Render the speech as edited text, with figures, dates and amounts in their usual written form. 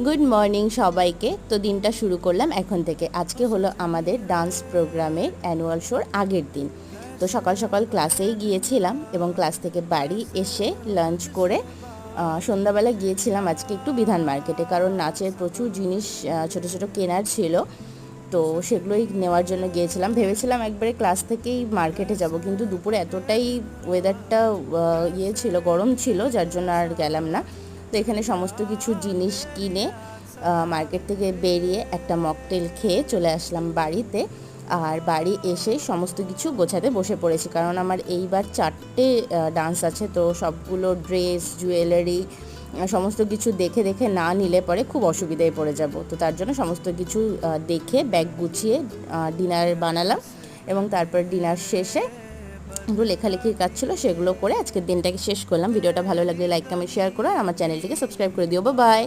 Good morning সবাইকে। তো দিনটা শুরু করলাম এখন থেকে। আজকে হলো আমাদের ডান্স প্রোগ্রামের অ্যানুয়াল শোর আগের দিন। তো সকাল সকাল ক্লাসেই গিয়েছিলাম এবং ক্লাস থেকে বাড়ি এসে লাঞ্চ করে সন্ধ্যাবেলা গিয়েছিলাম আজকে একটু বিধান মার্কেটে, কারণ নাচের প্রচুর জিনিস ছোটো ছোটো কেনার ছিল। তো সেগুলোই নেওয়ার জন্য গিয়েছিলাম। ভেবেছিলাম একবারে ক্লাস থেকেই মার্কেটে যাব, কিন্তু দুপুরে এতটাই ওয়েদারটা ছিল, গরম ছিল, যার জন্য আর গেলাম না। তো এখানে সমস্ত কিছু জিনিস কিনে মার্কেট থেকে বেরিয়ে একটা মকটেল খেয়ে চলে আসলাম বাড়িতে। আর বাড়ি এসে সমস্ত কিছু গোছাতে বসে পড়েছি, কারণ আমার এইবার 4টে ডান্স আছে। তো সবগুলো ড্রেস, জুয়েলারি সমস্ত কিছু দেখে দেখে না নিলে পরে খুব অসুবিধায় পড়ে যাব। তো তার জন্য সমস্ত কিছু দেখে ব্যাগ গুছিয়ে ডিনার বানালাম, এবং তারপর ডিনার শেষে একটু লেখালেখির কাজ ছিল, সেগুলো করে আজকের দিনটাকে শেষ করলাম। ভিডিওটা ভালো লাগলে লাইক, কমেন্ট, শেয়ার করো, আর আমার চ্যানেলটিকে সাবস্ক্রাইব করে দিও। Bye bye.